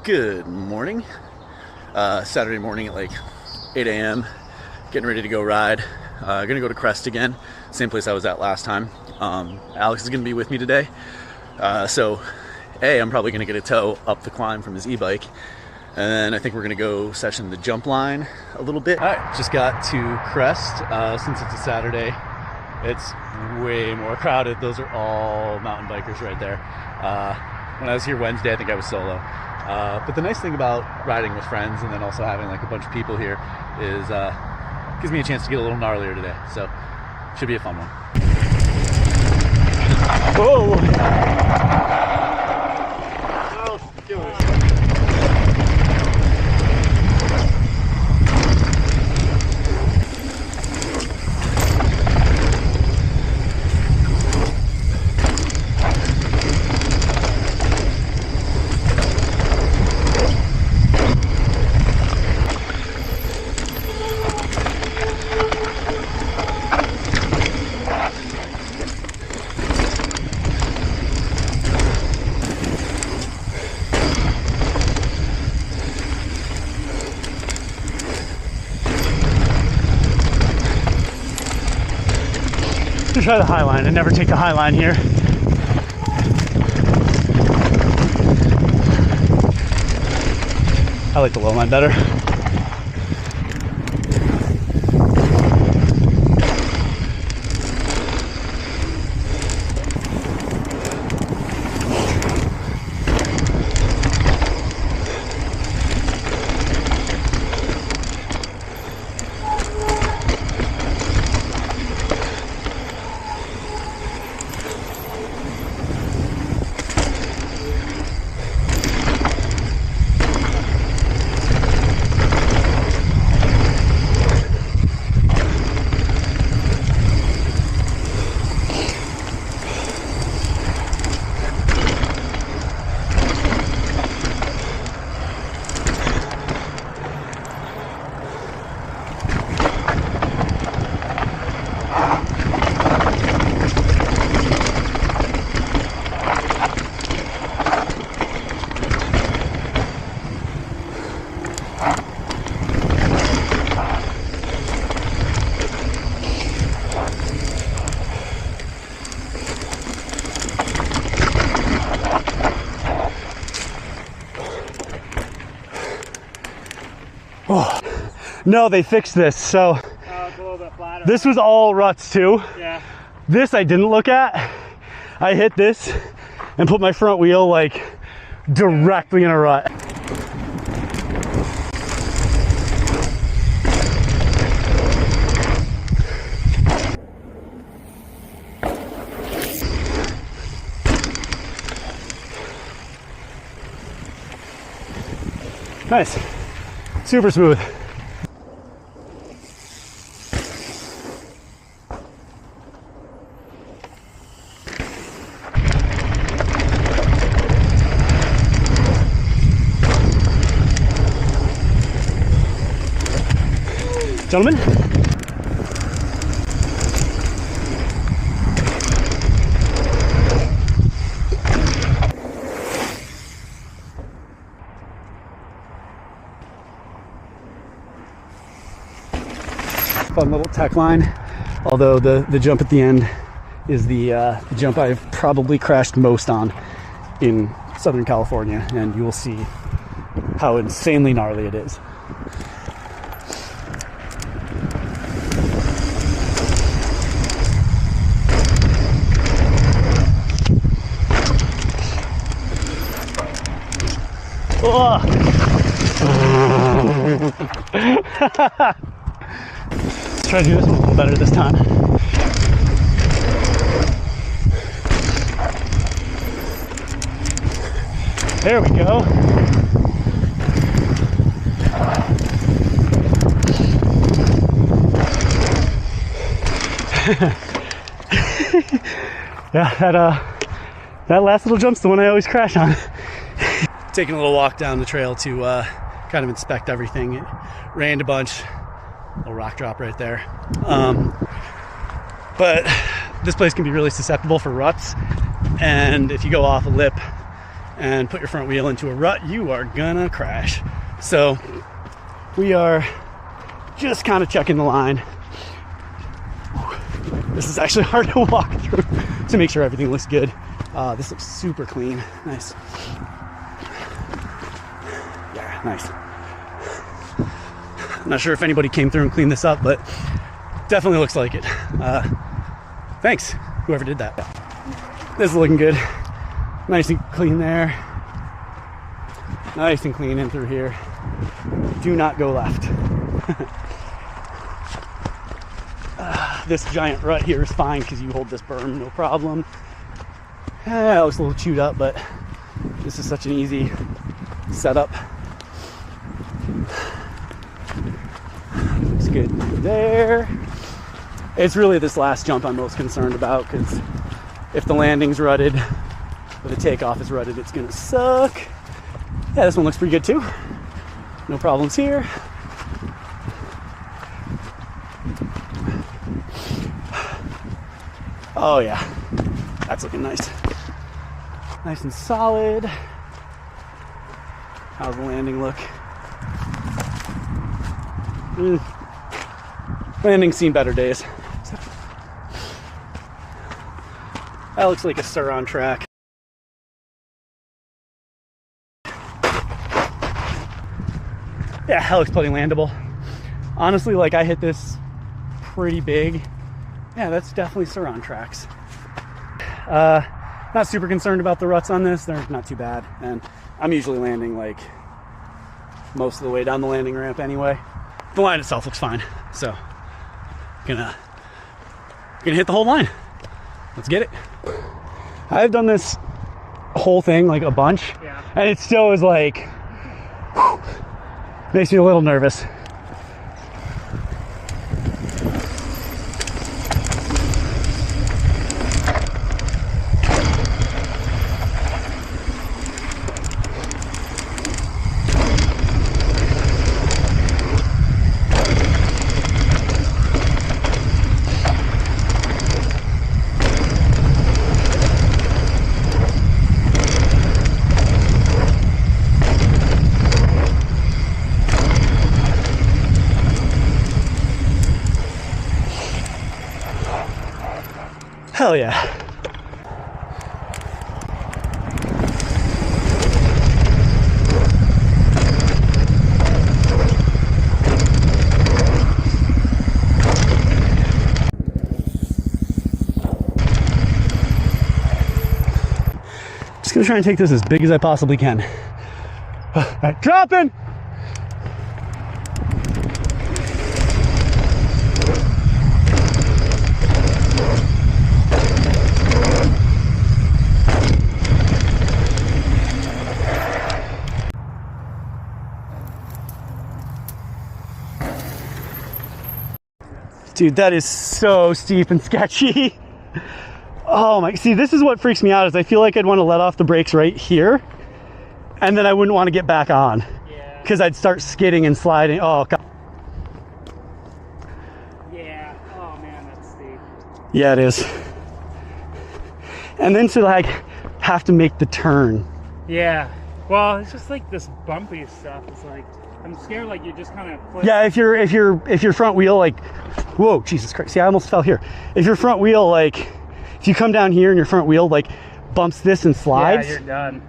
Good morning. Saturday morning at like 8 a.m. Getting ready to go ride. Gonna go to Crest again, same place I was at last time. Alex is gonna be with me today. So I'm probably gonna get a tow up the climb from his e-bike. And then I think we're gonna go session the jump line a little bit. All right, just got to Crest. Since it's a Saturday, it's way more crowded. Those are all mountain bikers right there. When I was here Wednesday, I think I was solo. But the nice thing about riding with friends and then also having like a bunch of people here is gives me a chance to get a little gnarlier today. So should be a fun one. Whoa! Try the high line. I never take the high line here. I like the low line better. Oh, no, they fixed this. So it's a little bit flatter. This was all ruts too. Yeah. This I didn't look at. I hit this and put my front wheel like directly in a rut. Nice. Super smooth. Gentlemen. Fun little tech line, although the jump at the end is the jump I've probably crashed most on in Southern California, and you will see how insanely gnarly it is. Let's try to do this one a little better this time. There we go. Yeah, that last little jump's the one I always crash on. Taking a little walk down the trail to kind of inspect everything. It rained a bunch. Little rock drop right there. But this place can be really susceptible for ruts, and if you go off a lip and put your front wheel into a rut, you are gonna crash. So we are just kind of checking the line. This is actually hard to walk through to make sure everything looks good. This looks super clean. Nice. Yeah, nice. I'm not sure if anybody came through and cleaned this up, but definitely looks like it. Thanks, whoever did that. This is looking good. Nice and clean there. Nice and clean in through here. Do not go left. This giant rut here is fine because you hold this berm, no problem. It looks a little chewed up, but this is such an easy setup. Looks good there. It's really this last jump I'm most concerned about, because if the landing's rutted or the takeoff is rutted, it's gonna suck. Yeah, this one looks pretty good too. No problems here. Oh yeah, that's looking nice. Nice and solid. How's the landing look? Landing's seen better days. That looks like a sram track. Yeah, that looks plenty landable. Honestly, like, I hit this pretty big. Yeah, that's definitely sram tracks. Not super concerned about the ruts on this. They're not too bad. And I'm usually landing like most of the way down the landing ramp anyway. The line itself looks fine. So gonna hit the whole line. Let's get it. I've done this whole thing like a bunch, yeah, and it still is like, whew, makes me a little nervous. Hell yeah. Just gonna try and take this as big as I possibly can. All right, dropping. Dude, that is so steep and sketchy. Oh my, see, this is what freaks me out, is I feel like I'd want to let off the brakes right here, and then I wouldn't want to get back on. Yeah. Because I'd start skidding and sliding. Oh, God. Yeah, oh man, that's steep. Yeah, it is. And then to like have to make the turn. Yeah, well, it's just like this bumpy stuff. It's like, I'm scared like you just kind of flip. Yeah, if your front wheel, like, whoa, Jesus Christ, see, I almost fell here. If your front wheel, like, if you come down here and your front wheel like bumps this and slides, yeah, you're done.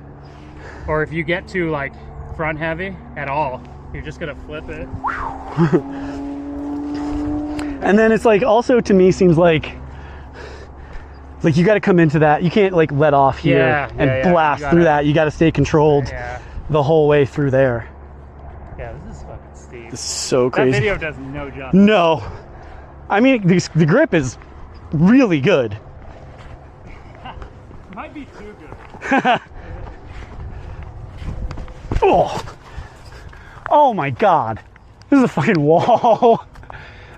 Or if you get too like front heavy at all, you're just gonna flip it. And then it's like, also to me seems like you got to come into that. You can't like let off here and blast through that. You got to stay controlled the whole way through there. Yeah, this is fucking steep. This is so crazy. That video does no justice. No. I mean, the grip is really good. Might be too good. Oh my God. This is a fucking wall.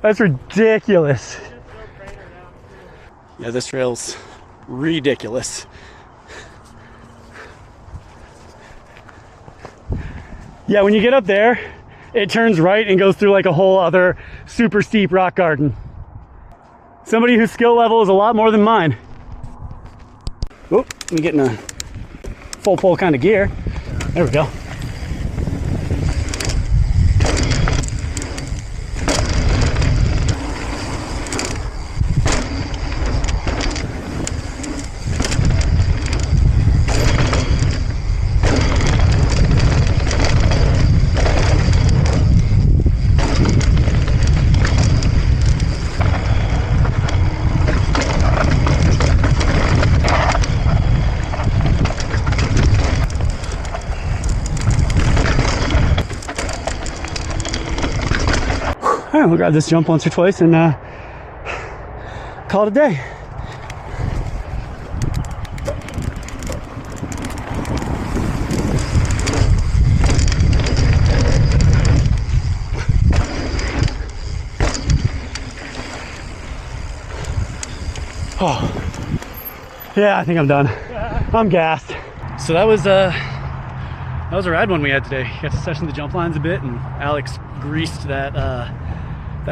That's ridiculous. Yeah, this trail's ridiculous. Yeah, when you get up there, it turns right and goes through like a whole other super steep rock garden. Somebody whose skill level is a lot more than mine. Oh, I'm getting a full pull kind of gear. There we go. All right, we'll grab this jump once or twice and call it a day. Oh, yeah, I think I'm done. I'm gassed. So that was a rad one we had today. Got to session the jump lines a bit, and Alex greased that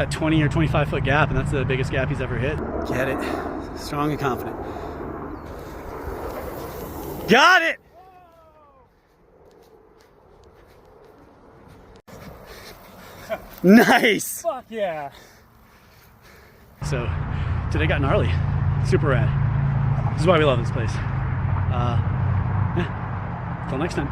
20 or 25 foot gap, and that's the biggest gap he's ever hit. Get it. Strong and confident. Got it! Nice! Fuck yeah. So, today got gnarly. Super rad. This is why we love this place. Yeah. Until next time.